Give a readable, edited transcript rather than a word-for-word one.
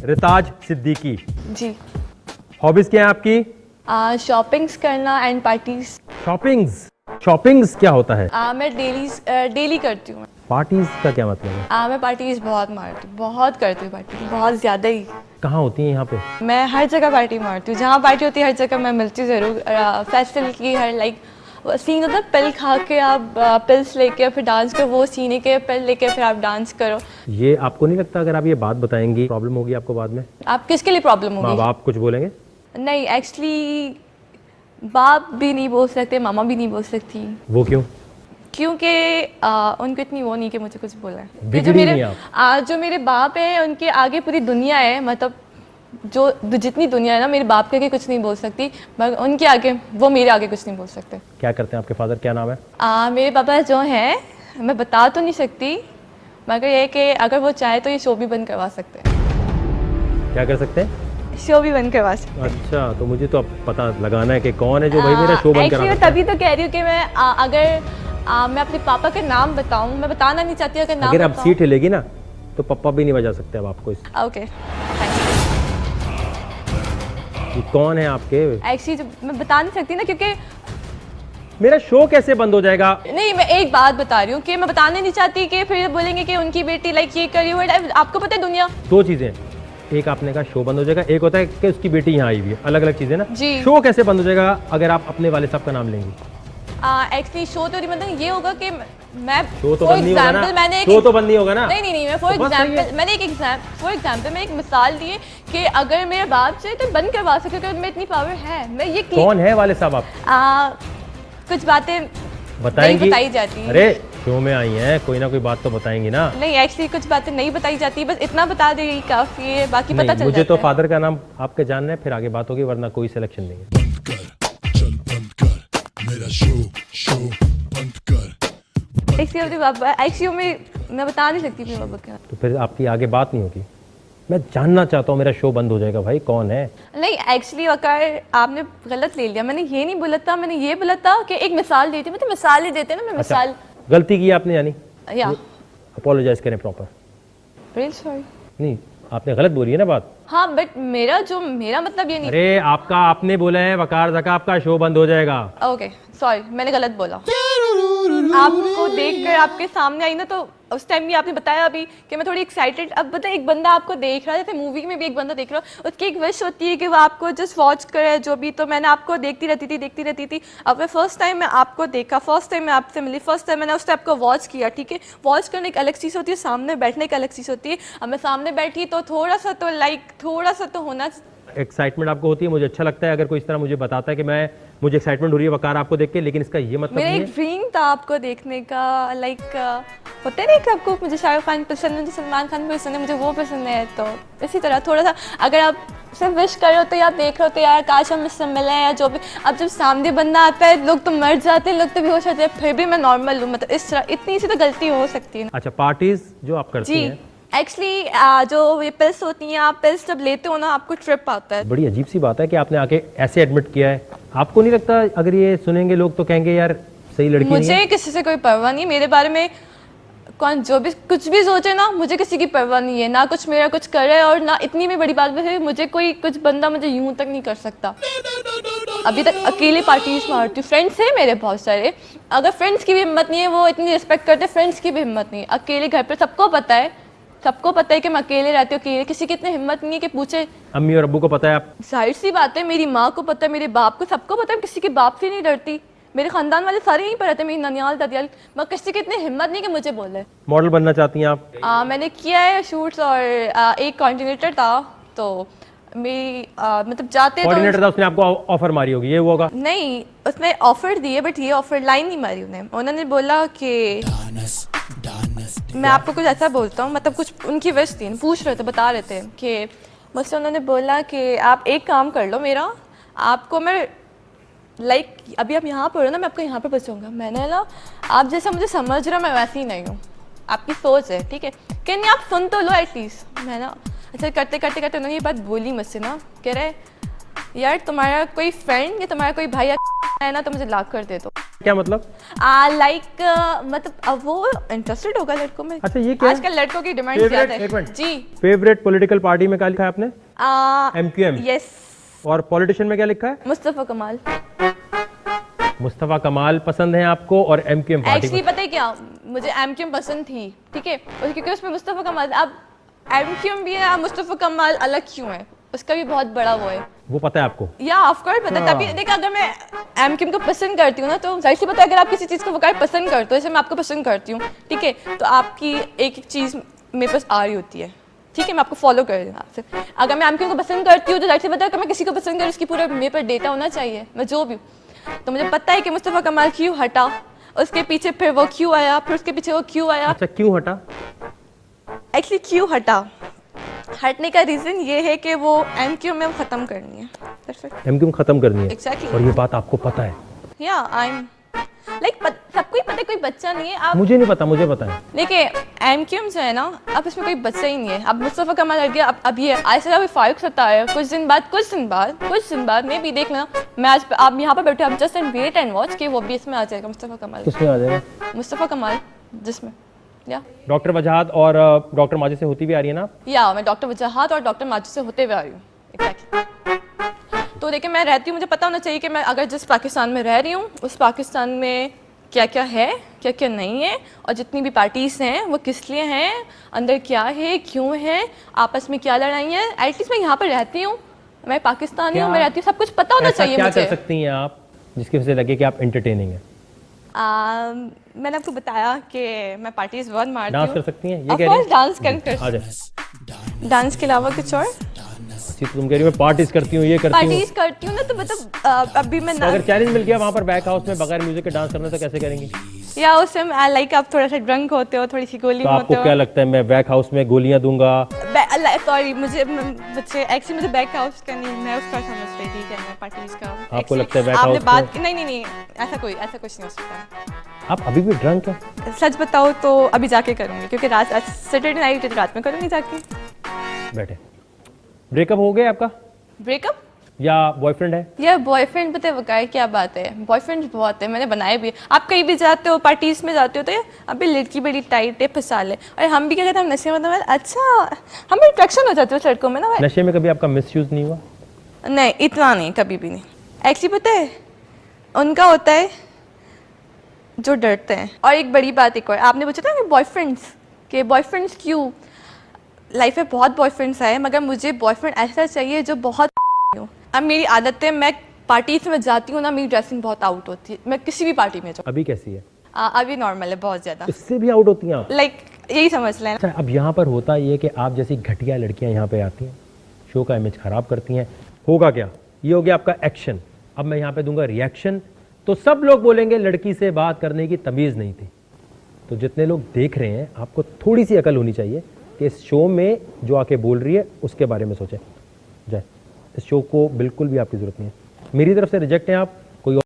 रिताज सिद्दीकी। जी। Hobbies क्या है आपकी? शॉपिंग्स करना एंड पार्टीज। शॉपिंग्स क्या होता है? मैं डेली करती हूँ। पार्टीज का क्या मतलब है? मैं पार्टीज बहुत मारती हूँ, बहुत करती हूँ पार्टी, बहुत ज़्यादा ही। कहाँ होती है यहाँ पे? मैं हर जगह पार्टी मारती हूँ, जहाँ पार्टी होती है हर जगह मैं मिलती हूँ ज़रूर। फेस्टिवल की हर लाइक सीन होता है, पिल खा के आप पिल्स लेके फिर डांस करो, वो सीने के पिल लेके फिर आप डांस करो। ये आपको नहीं लगता अगर आप ये बात बताएंगी प्रॉब्लम होगी आपको बाद में? आप किसके लिए प्रॉब्लम माँ होगी? बाप कुछ बोलेंगे? नहीं, एक्चुअली बाप भी नहीं बोल सकते, मामा भी नहीं बोल सकती। वो क्यों? क्योंकि उनको इतनी वो नहीं कि मुझे कुछ बोला है। कि बिगड़ी नहीं आप? जो मेरे बाप हैं उनके आगे पूरी दुनिया है, मतलब जो जितनी दुनिया है ना, मेरे बाप के आगे कुछ नहीं बोल सकती, मगर उनके आगे, वो मेरे आगे कुछ नहीं बोल सकते। क्या करते हैं आपके फादर, क्या नाम है? मेरे पापा जो हैं, मैं बता तो नहीं सकती, मगर ये कि अगर वो चाहे तो ये शो भी बंद करवा सकते हैं। क्या कर सकते हैं? शो भी बंद करवा सकते हैं। अच्छा, तो मुझे तो अब पता लगाना है कि कौन है जो भाई मेरा शो बंद करा मैं सकता है। तभी तो कह रही हूँ कि मैं अगर मैं अपने पापा का नाम बताऊँ, मैं बताना नहीं चाहती अगर नाम अगर अब बताऊं। सीट हिलेगी ना तो पप्पा भी नहीं बजा सकते अब आपको। ओके, ये कौन है आपके? एक्चुअली मैं बता नहीं सकती ना, क्योंकि मेरा शो कैसे बंद हो जाएगा? नहीं, मैं एक बात बता रही हूँ कि मैं बताने नहीं चाहती कि फिर बोलेंगे कि उनकी बेटी लाइक ये करी हुई है। आपको पता है दुनिया। दो चीजें, एक आपने कहा शो बंद हो जाएगा, एक होता है कि उसकी बेटी यहाँ आई हुई है, अलग अलग चीजें ना। जी। शो कैसे बंद हो जाएगा अगर आप अपने वाले साहब का नाम लेंगी? एक्चुअली शो तो मतलब ये होगा कि मैं शो तो for बंद नहीं होगा ना? example, मैंने एक शो तो बंद नहीं होगा ना? नहीं, मैं फॉर तो बस सही है। एग्जांपल मैंने एक मिसाल दी है कि अगर मेरे बाप से तो बंद करवा सके, क्योंकि मैं इतनी पावर है। मैं ये कौन है वाले साहब आप? कुछ बातें बताएंगी? नहीं बताई जाती हैं। अरे शो में आई हैं, कोई ना कोई बात तो बताएंगी ना। नहीं, एक्चुअली कुछ बातें नहीं बताई जाती, बस इतना बता देगी काफी है, बाकी पता नहीं, चल मुझे तो जाता है। फादर का नाम आपके जानना है, फिर आगे बात होगी, वरना कोई सिलेक्शन नहीं है। बंद कर, चल बंद कर मेरा शो बंद कर। एक्चुअली मैं बता नहीं सकती अपने पापा क्या। तो फिर आपकी आगे बात नहीं होगी। मैं जानना चाहता हूँ, मेरा शो बंद हो जाएगा भाई, कौन है? नहीं, एक्चुअली वकार आपने गलत ले लिया। मैंने ये नहीं बोला था, मैंने ये बोला था कि एक मिसाल देती, मैं तो मिसाल ही देते ना, मैं मिसाल। गलती की आपने यानी? या अपोलोजाइज करें प्रॉपर। Real sorry. नहीं, आपने गलत बोली है ना बात। हाँ, बट मेरा मतलब ये नहीं। अरे आपने बोला है वकार ज़का आपका शो बंद हो जाएगा। ओके सॉरी, मैंने गलत बोला। आपको देखकर आपके सामने आई ना, तो उस टाइम भी आपने बताया अभी कि मैं थोड़ी एक्साइटेड। अब पता है, एक बंदा आपको देख रहा है, जैसे मूवी में भी एक बंदा देख रहा है, उसकी एक विश होती है कि वो आपको जस्ट वॉच करे जो भी। तो मैंने आपको देखती रहती थी। अब मैं फर्स्ट टाइम मैं आपको देखा, फर्स्ट टाइम मैं आपसे मिली, फर्स्ट टाइम मैंने उस टाइप को वॉच किया, ठीक है। वॉच करने एक अलग चीज़ होती है, सामने बैठने की अलग चीज़ होती है। अब मैं सामने बैठी तो थोड़ा सा तो होना। एक्साइटमेंट आपको होती है, मुझे अच्छा लगता है अगर कोई इस तरह मुझे बताता है कि मुझे एक्साइटमेंट हो रही है वकार आपको देख के, लेकिन इसका ये मतलब मेरा नहीं एक है। ड्रीम था आपको देखने का, लाइक होता है ना कि आपको मुझे शाहरुख खान पसंद है, मुझे सलमान खान पसंद है, मुझे वो पसंद है। तो इसी तरह थोड़ा सा अगर आप सिर्फ विश कर रहे हो तो या आप देख रहे हो तो यार काश हम इससे मिले या जो भी। अब जब सामने बंदा आता है, लोग तो मर जाते हैं, लोग तो बेहोश हो जाते हैं, फिर भी मैं नॉर्मल हूँ। मतलब इस तरह इतनी सी तो गलती हो सकती है। अच्छा, पार्टीज जो आप करती जी, हैं, एक्चुअली जो ये पिल्स होती हैं, आप पिल्स जब लेते हो ना, आपको ट्रिप आता है। बड़ी अजीब सी बात है कि आपने आके ऐसे एडमिट किया है। आपको नहीं लगता अगर ये सुनेंगे लोग तो कहेंगे यार सही लड़की नहीं है? मुझे किसी से कोई परवाह नहीं, मेरे बारे में कौन जो भी कुछ भी सोचे ना, मुझे किसी की परवाह नहीं है। ना कुछ मेरा कुछ करे, और ना इतनी भी बड़ी बात है, मुझे कोई कुछ बंदा मुझे यूं तक नहीं कर सकता। अभी तक अकेले पार्टीज मारती हूँ। फ्रेंड्स है मेरे बहुत सारे, अगर फ्रेंड्स की भी हिम्मत नहीं है, वो इतनी रिस्पेक्ट करते, फ्रेंड्स की भी हिम्मत नहीं है। अकेले घर पर सबको पता है कि मैं अकेले रहती हूँ, अकेले। किसी की इतनी हिम्मत नहीं है कि पूछे। अम्मी और अब्बू को पता है आप? जाहिर सी बात है, मेरी माँ को पता है, मेरे बाप को, सबको पता है। किसी के बाप से नहीं डरती, मेरे खानदान वाले सारे यहीं पर रहते हैं, मेरी ननियाल दादियाल। मैं किसी की इतनी हिम्मत नहीं कि मुझे बोले। मॉडल बनना चाहती हैं आप? मैंने किया है शूट्स, और एक कोऑर्डिनेटर था, तो मेरी मतलब जाते कोऑर्डिनेटर तो था, उसने आपको ऑफर मारी होगी, ये हुआ होगा? नहीं, उसने ऑफर दिए, बट ये ऑफर लाइन नहीं मारी उन्होंने बोला कि मैं आपको कुछ ऐसा बोलता हूँ, मतलब कुछ उनकी विश थी, पूछ रहे थे, बता रहे थे कि मुझसे उन्होंने बोला कि आप एक काम कर लो मेरा, आपको मैं लाइक अभी आप यहाँ पर हो ना, मैं आपको यहाँ पर पहुँचाऊँगा। मैंने ना, आप जैसा मुझे समझ रहे हो मैं वैसी ही नहीं हूँ, आपकी सोच है, ठीक है, कि नहीं आप सुन तो लो एटलीस्ट। मैं ना अच्छा करते उन्होंने ये बात बोली मुझसे ना, कह रहे यार तुम्हारा कोई फ्रेंड या तुम्हारा कोई भाई है ना तो मुझे लाख कर दे दो। क्या मतलब? लाइक मतलब अब वो इंटरेस्टेड होगा लड़कों में। अच्छा ये क्या? आजकल लड़कों की डिमांड ज्यादा एक है मिनट। जी। फेवरेट पॉलिटिकल पार्टी में क्या लिखा है आपने? MQM। यस। और पॉलिटिशियन में क्या लिखा है? मुस्तफा कमाल। मुस्तफा कमाल पसंद है आपको और MQM पार्टी एक्चुअली पता है क्या, मुझे MQM पसंद थी, ठीक है, और क्योंकि उसमें मुस्तफा कमाल, अब MQM भी है, मुस्तफा कमाल अलग क्यों है, उसका भी बहुत बड़ा वो है। वो पता है आपको? या ऑफ कोर्स पता है, तभी देख अगर मैं MQM को पसंद करती हूँ ना तो जाहिर सी पता है, अगर आप किसी चीज़ को वकार पसंद करते हो, जैसे मैं आपको पसंद करती हूँ, ठीक है, तो आपकी एक एक चीज़ मेरे पास आ रही होती है, ठीक है, मैं आपको फॉलो कर रही हूँ आपसे। अगर मैं MQM को पसंद करती हूँ तो जाहिर सी पता है, अगर मैं किसी को पसंद करूँ उसकी पूरा मेरे पर डेटा होना चाहिए, मैं जो भी हूँ। तो मुझे पता है कि मुस्तफा कमाल क्यों हटा, उसके पीछे फिर वो क्यों आया, फिर उसके पीछे वो क्यों आया। अच्छा क्यों हटा? एक्चुअली क्यों हटा, हटने का रीजन ये है कि वो MQM खत्म करनी है। MQM खत्म करनी है। Exactly. और ये बात आपको पता है? या आई एम लाइक सबको ही पता है, कोई बच्चा नहीं है। आप मुझे नहीं पता, मुझे पता है। देखिए MQM जो है ना, अब इसमें कोई बच्चा ही नहीं है। अब मुस्तफा कमाल हट गया, अब ये ऐसा भी फारूक सत्तार है, कुछ दिन बाद मैं भी देख लेना, मैं आज आप यहाँ पर बैठे, आप just and wait and watch कि वो भी इसमें आ जाएगा मुस्तफा कमाल। किसमें आ जाएगा? मुस्तफा कमाल जिसमें या डॉक्टर वजाहत और डॉक्टर माजिद से होती भी आ रही है ना? या मैं डॉक्टर वजाहत और डॉक्टर माजिद से होते हुए आ रही हूँ। एग्जैक्टली। तो देखिए मैं रहती हूँ, मुझे पता होना चाहिए कि मैं अगर जिस पाकिस्तान में रह रही हूँ उस पाकिस्तान में क्या क्या है, क्या क्या नहीं है, और जितनी भी पार्टीज़ हैं वो किस लिए हैं, अंदर क्या है, क्यों है, आपस में क्या लड़ाई है। एटलीस्ट मैं यहाँ पर रहती हूँ, मैं पाकिस्तानी हूँ, मैं रहती हूँ, सब कुछ पता होना चाहिए क्या मुझे। कर सकती हैं आप जिसकी वजह से लगे कि आप एंटरटेनिंग हैं? मैंने आपको बताया कि मैं पार्टीज बहुत मारती हूँ। डांस कर सकती हैं, ये कह रही हैं? डांस आ जाए। डांस के अलावा कुछ और तो तुम कह रही हो मैं पार्टीज करती हूँ, ये करती हूँ। पार्टीज करती हूँ ना, तो मतलब अभी मैं तो अगर चैलेंज मिल गया वहाँ पर बैक हाउस में बगैर म्यूजिक के डांस करना, तो कैसे करेंगी? या उस टाइम लाइक आप थोड़ा सा ड्रंक होते हो, थोड़ी सी गोली तो होते आपको हो। क्या लगता है मैं बैक हाउस में गोलियां दूंगा? सॉरी एक्चुअली मुझे बैक हाउस का नहीं, मैं उसका समझ रही थी कि मैं पार्टीज का। आपको लगता है बैक आपने हाउस बात नहीं ऐसा कुछ नहीं हो सकता। आप अभी भी ड्रंक है? सच बताओ तो अभी जाके करूंगी, क्योंकि रात आज सैटरडे नाइट है तो रात में करूंगी जाके। बैठे। ब्रेकअप हो गया आपका ब्रेकअप या बॉयफ्रेंड है? यार बॉयफ्रेंड पता है वकाय क्या बात है, बॉयफ्रेंड बहुत है, मैंने बनाए भी। आप कहीं भी जाते हो, पार्टीज में जाते हो, तो अभी लड़की बड़ी टाइट है, फंसा ले। और हम भी क्या कहते हैं, हम नशे में, मतलब अच्छा हमें अट्रैक्शन हो जाती है उस लड़कों में ना। नशे में कभी आपका मिसयूज नहीं हुआ? नहीं इतना नहीं, कभी भी नहीं। एक्चुअली पता है उनका होता है जो डरते हैं। और एक बड़ी बात एक और, आपने पूछा था कि बॉयफ्रेंड्स क्यों, लाइफ में बहुत बॉयफ्रेंड्स आए, मगर मुझे बॉयफ्रेंड ऐसा चाहिए जो बहुत हो। अब मेरी आदत है, मैं पार्टीज में जाती हूँ ना, मेरी ड्रेसिंग बहुत आउट होती है, मैं किसी भी पार्टी में जाऊँ। अभी कैसी है? अभी नॉर्मल है, बहुत ज़्यादा, इससे भी आउट होती हैं आप? लाइक यही समझ लें। अच्छा अब यहाँ पर होता ये कि आप जैसी घटिया लड़कियाँ यहाँ पे आती हैं, शो का इमेज ख़राब करती हैं। होगा क्या? ये हो गया आपका एक्शन। अब मैं यहाँ पे दूंगा रिएक्शन, तो सब लोग बोलेंगे लड़की से बात करने की तमीज़ नहीं थी। तो जितने लोग देख रहे हैं, आपको थोड़ी सी अकल होनी चाहिए कि इस शो में जो आके बोल रही है उसके बारे में सोचें। जय, इस शो को बिल्कुल भी आपकी ज़रूरत नहीं है। मेरी तरफ से रिजेक्ट हैं आप,